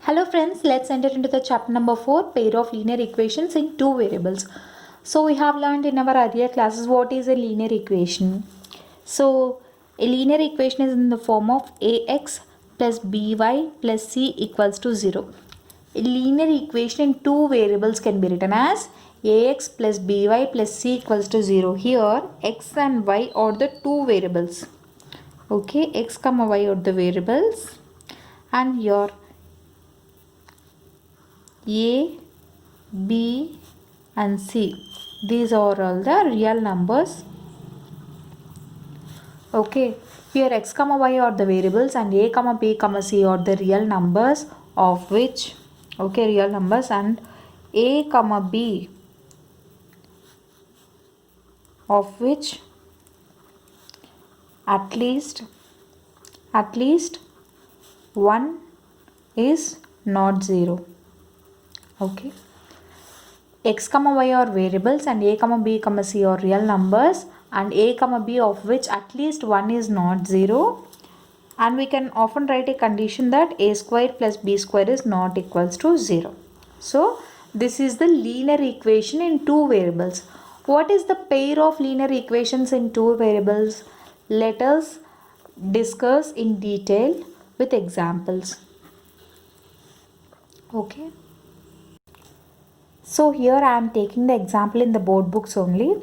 Hello friends, let's enter into the chapter number 4, pair of linear equations in two variables. So we have learned in our earlier classes what is a linear equation. So a linear equation is in the form of ax plus by plus c equals to 0. A linear equation in two variables can be written as ax plus by plus c equals to 0. Here x and y are the two variables. Okay, x comma y are the variables, and here a, B and C. These are all the real numbers. Okay, here x comma y are the variables and a comma b comma c are the real numbers of which, okay, real numbers, and a comma b of which at least one is not 0. Okay, x comma y are variables and a comma b comma c are real numbers, and a comma b of which at least one is not 0, and we can often write a condition that a square plus b square is not equals to 0. So this is the linear equation in two variables. What is the pair of linear equations in two variables? Let us discuss in detail with examples. Okay. So here I am taking the example in the board books only.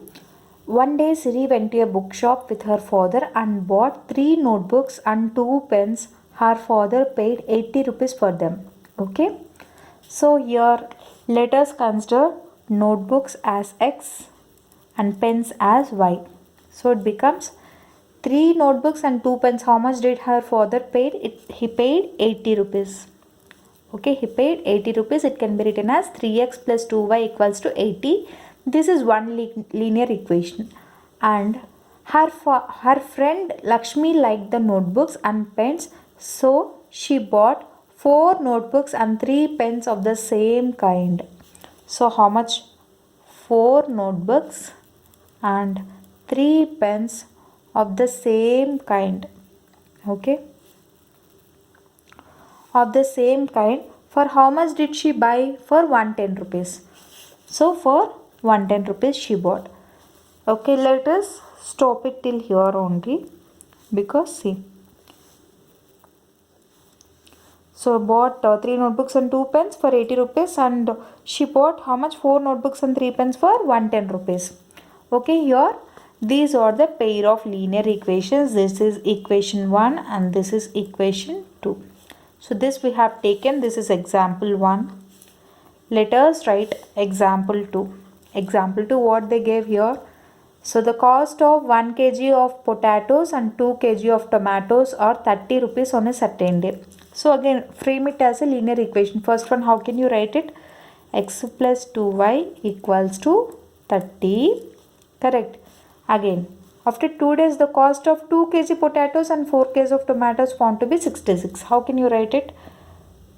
One day Siri went to a bookshop with her father and bought 3 notebooks and 2 pens. Her father paid 80 rupees for them. Okay. So here let us consider notebooks as x and pens as y. So it becomes 3 notebooks and 2 pens. How much did her father pay? He paid 80 rupees. Okay, he paid 80 rupees. It can be written as 3x plus 2y equals to 80. This is one linear equation. And her friend Lakshmi liked the notebooks and pens, so she bought 4 notebooks and 3 pens of the same kind. So how much? 4 notebooks and 3 pens of the same kind. Okay, of the same kind. For how much did she buy? For 110 rupees. So for 110 rupees she bought. Okay, let us stop it till here only, because see. So bought 3 notebooks and 2 pens for 80 rupees, and she bought how much? 4 notebooks and 3 pens for 110 rupees. Okay, here these are the pair of linear equations. This is equation 1 and this is equation 2. So this we have taken. This is example 1. Let us write example 2. Example 2, what they gave here. So the cost of 1 kg of potatoes and 2 kg of tomatoes are 30 rupees on a certain day. So again frame it as a linear equation. First one, how can you write it? X plus 2y equals to 30. Correct. Again, after 2 days the cost of 2 kg potatoes and 4 kg of tomatoes found to be 66. How can you write it?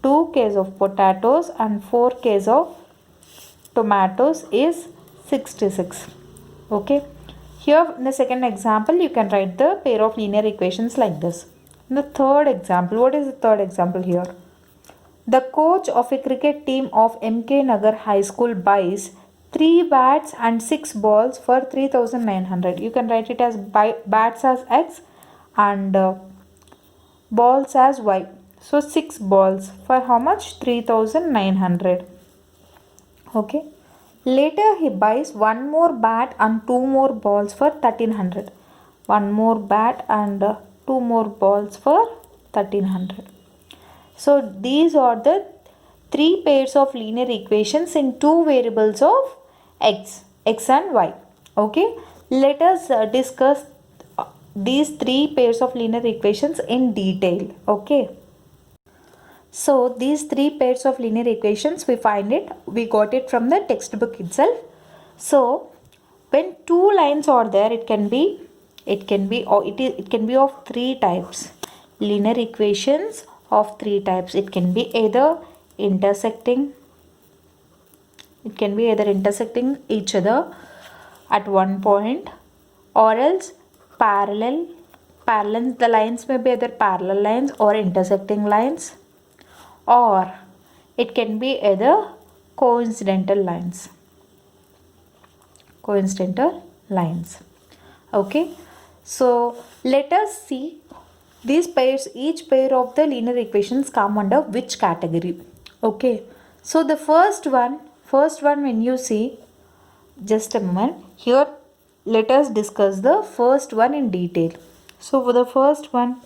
2 kg of potatoes and 4 kg of tomatoes is 66. Okay. Here in the second example you can write the pair of linear equations like this. In the third example, what is the third example here? The coach of a cricket team of MK Nagar High School buys 3 bats and 6 balls for 3900. You can write it as bats as x and balls as y. So 6 balls for how much? 3900. Okay. Later he buys 1 more bat and 2 more balls for 1300. 1 more bat and 2 more balls for 1300. So these are the 3 pairs of linear equations in 2 variables of x and y. Okay. Let us discuss these 3 pairs of linear equations in detail. Okay. So these 3 pairs of linear equations we got it from the textbook itself. So when 2 lines are there, it can be of 3 types. Linear equations of 3 types. It can be either intersecting each other at one point, or else parallel. The lines may be either parallel lines or intersecting lines, or It can be either coincidental lines. Coincidental lines. Okay. So let us see these pairs, each pair of the linear equations come under which category. Okay. So the first one when you see, just a moment, here let us discuss the first one in detail. So for the first one,